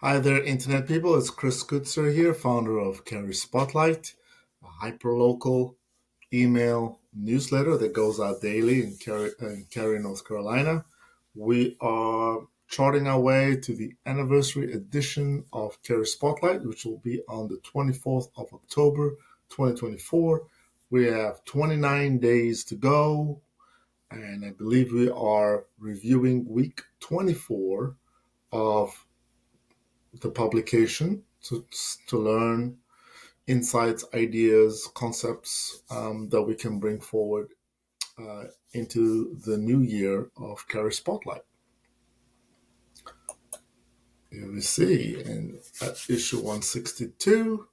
Hi there, Internet people. It's Chris Kutzer here, founder of Cary Spotlight, a hyperlocal email newsletter that goes out daily in Cary, North Carolina. We are charting our way to the anniversary edition of Cary Spotlight, which will be on the 24th of October, 2024. We have 29 days to go, and I believe we are reviewing week 24 of the publication to learn insights, ideas, concepts that we can bring forward into the new year of Cary Spotlight. Here we see in issue 162,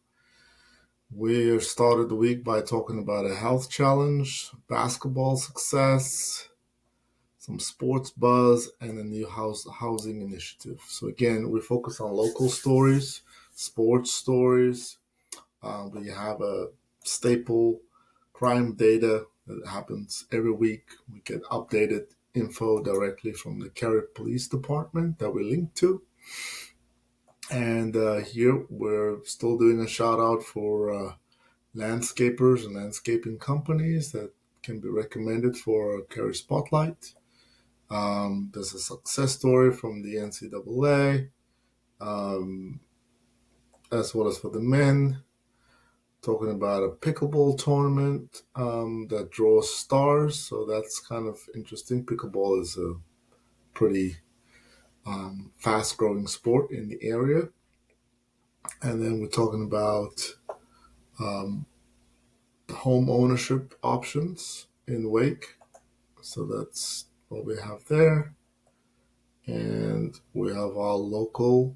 we started the week by talking about a health challenge, basketball success, some sports buzz, and a new housing initiative. So again, we focus on local stories, sports stories. We have a staple crime data that happens every week. We get updated info directly from the Cary Police Department that we link to. And here we're still doing a shout out for landscapers and landscaping companies that can be recommended for Cary Spotlight. There's a success story from the NCAA, as well as for the men. Talking about a pickleball tournament that draws stars, so that's kind of interesting. Pickleball is a pretty fast-growing sport in the area. And then we're talking about home ownership options in Wake, so that's what we have there. And we have our local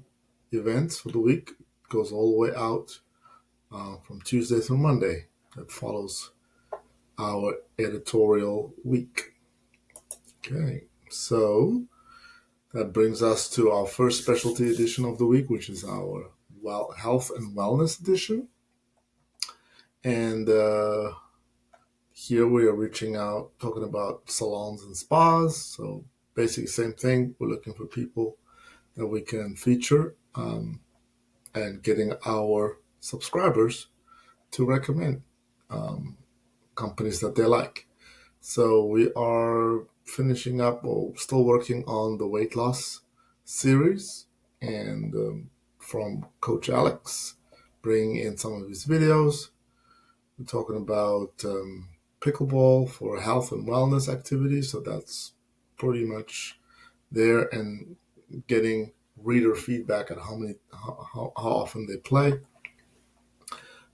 events for the week. It goes all the way out from Tuesday through Monday. That follows our editorial week. Okay, so that brings us to our first specialty edition of the week, which is our health and wellness edition. And here we are reaching out, talking about salons and spas. So basically, same thing. We're looking for people that we can feature and getting our subscribers to recommend companies that they like. So we are finishing up or still working on the weight loss series, and from Coach Alex, bringing in some of his videos. We're talking about pickleball for health and wellness activities. So that's pretty much there, and getting reader feedback at how often they play.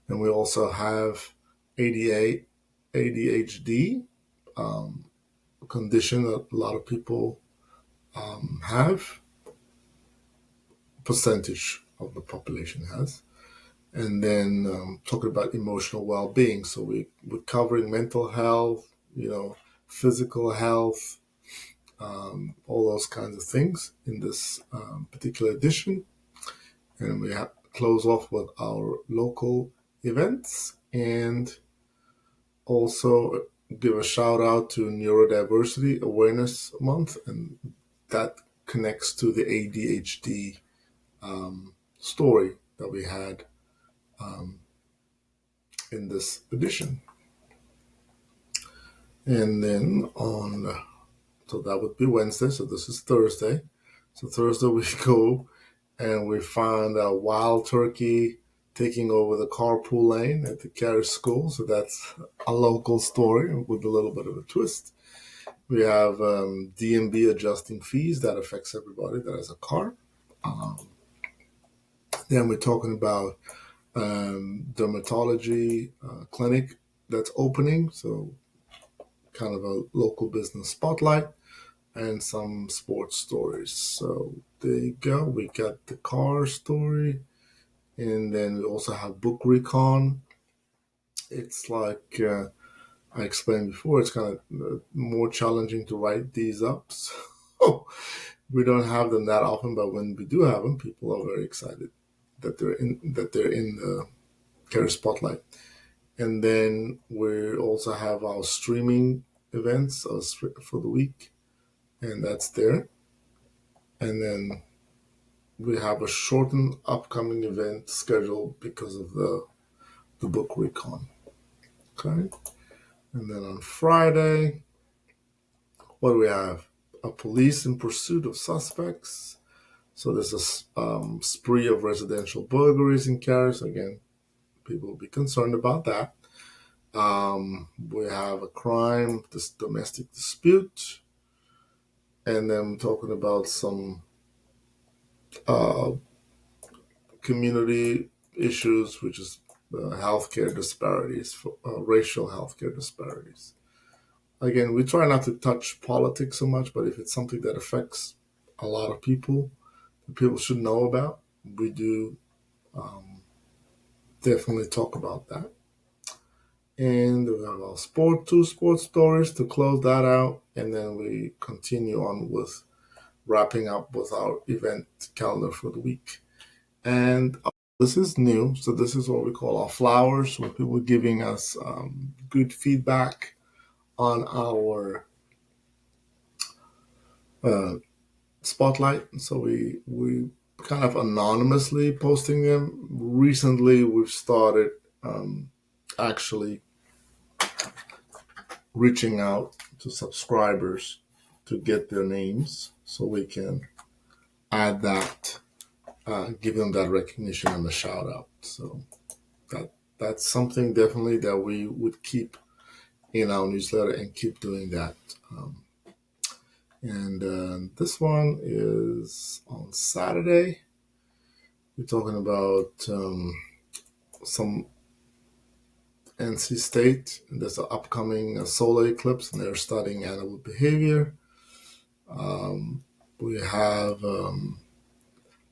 And we also have ADHD, condition that a lot of people have, percentage of the population has. And then talking about emotional well-being. So we're covering mental health, physical health, all those kinds of things in this particular edition. And we close off with our local events, and also give a shout out to Neurodiversity Awareness Month, and that connects to the ADHD story that we had in this edition. And then so that would be Wednesday, so this is Thursday. So Thursday we go and we find a wild turkey taking over the carpool lane at the Cary School. So that's a local story with a little bit of a twist. We have DMB adjusting fees that affects everybody that has a car. Then we're talking about dermatology clinic that's opening. So kind of a local business spotlight and some sports stories. So there you go. We got the car story. And then we also have book recon. It's like I explained before, it's kind of more challenging to write these up. So we don't have them that often, but when we do have them, people are very excited that they're in the Cary Spotlight. And then we also have our streaming events for the week, and that's there. And then we have a shortened upcoming event scheduled because of the book recon. Okay. And then on Friday, what do we have? A police in pursuit of suspects. So there's a spree of residential burglaries in Cary. So again, people will be concerned about that. We have a crime, this domestic dispute, and then talking about some uh, community issues, which is healthcare disparities, racial healthcare disparities. Again, we try not to touch politics so much, but if it's something that affects a lot of people, that people should know about, we do um, definitely talk about that. And we have our two sports stories to close that out, and then we continue on with wrapping up with our event calendar for the week. And this is new, so this is what we call our flowers, when people are giving us good feedback on our uh, spotlight. So we kind of anonymously posting them. Recently, we've started actually reaching out to subscribers to get their names so we can add that, give them that recognition and the shout out. So that's something definitely that we would keep in our newsletter and keep doing that. And this one is on Saturday. We're talking about some NC State. There's an upcoming solar eclipse, and they're studying animal behavior. We have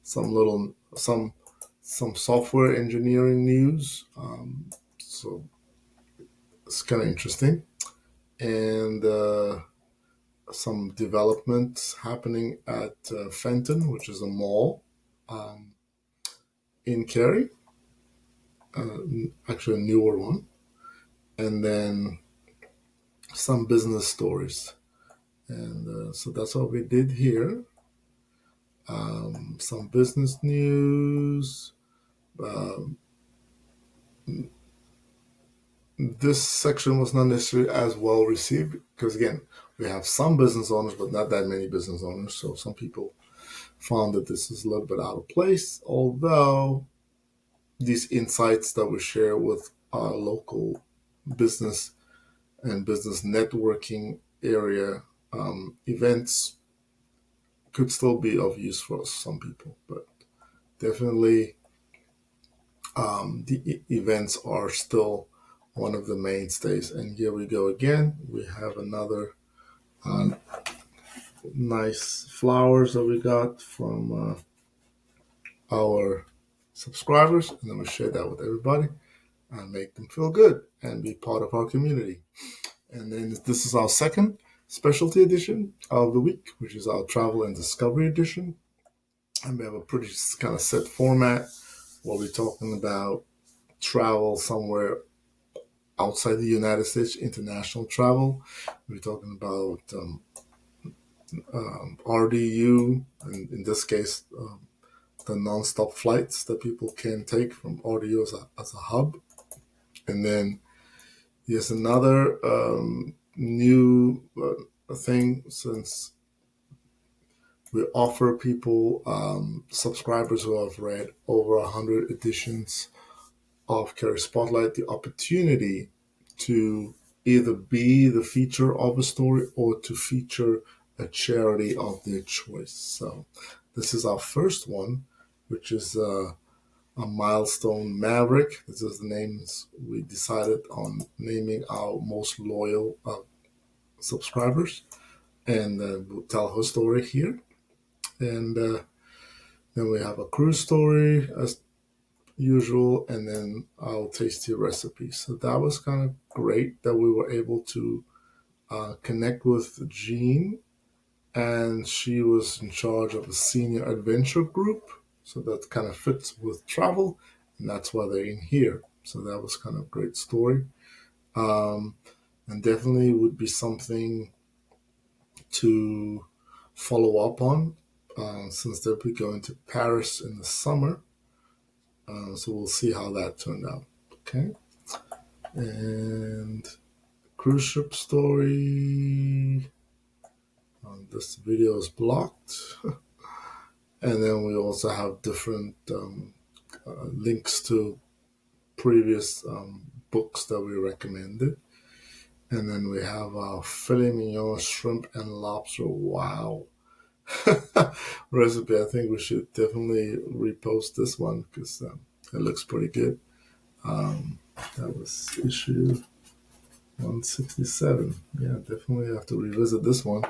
some little some software engineering news. So it's kind of interesting, and some developments happening at Fenton, which is a mall um, in Cary, actually a newer one, and then some business stories. And so that's what we did here. Some business news. Um, this section was not necessarily as well received because, again, we have some business owners, but not that many business owners. So some people found that this is a little bit out of place, although these insights that we share with our local business and business networking area events could still be of use for some people. But definitely the events are still one of the mainstays. And here we go again. We have another uh, nice flowers that we got from our subscribers, and then we share that with everybody and make them feel good and be part of our community. And then this is our second specialty edition of the week, which is our travel and discovery edition. And we have a pretty kind of set format where we're talking about travel somewhere outside the United States, international travel. We're talking about RDU, and in this case, the nonstop flights that people can take from RDU as a hub. And then there's another new thing, since we offer people, subscribers who have read over 100 editions of Cary Spotlight, the opportunity to either be the feature of a story or to feature a charity of their choice. So this is our first one, which is a milestone Maverick. This is the names we decided on naming our most loyal subscribers, and we'll tell her story here. And then we have a cruise story as usual, and then our tasty recipe. So that was kind of great that we were able to connect with Jean, and she was in charge of a senior adventure group. So that kind of fits with travel, and that's why they're in here. So that was kind of a great story, um, and definitely would be something to follow up on. since they'll be going to Paris in the summer. So we'll see how that turned out. Okay. And cruise ship story. This video is blocked. And then we also have different links to previous books that we recommended. And then we have filet mignon, shrimp, and lobster. Wow. Recipe. I think we should definitely repost this one because it looks pretty good. That was issue 167. Yeah, definitely have to revisit this one.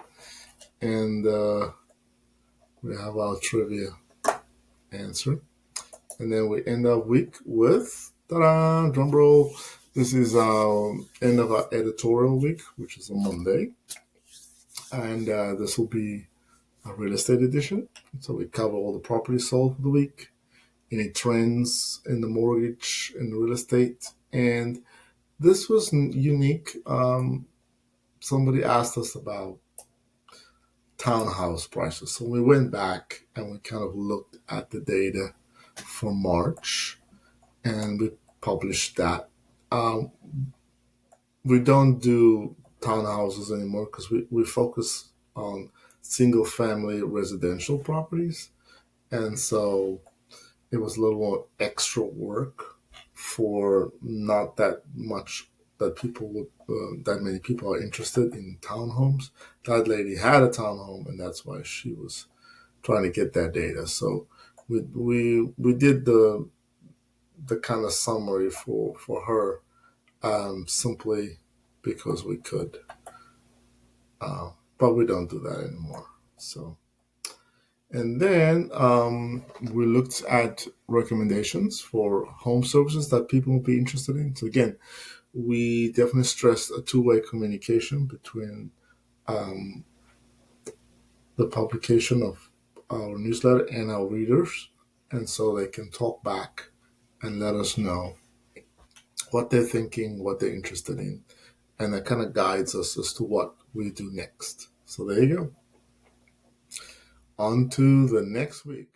And we have our trivia answer. And then we end our week with, ta-da, drum roll. This is end of our editorial week, which is a Monday. And this will be a real estate edition. So we cover all the properties sold for the week, any trends in the mortgage and real estate. And this was unique. Somebody asked us about townhouse prices. So we went back and we kind of looked at the data for March and we published that. We don't do townhouses anymore because we focus on single family residential properties. And so it was a little more extra work for not that much that many people are interested in townhomes. That lady had a townhome, and that's why she was trying to get that data. So we did the kind of summary for her simply because we could, but we don't do that anymore. So. And then we looked at recommendations for home services that people would be interested in. So again, we definitely stressed a two-way communication between the publication of our newsletter and our readers, and so they can talk back and let us know what they're thinking, what they're interested in, and that kind of guides us as to what we do next. So there you go. On to the next week.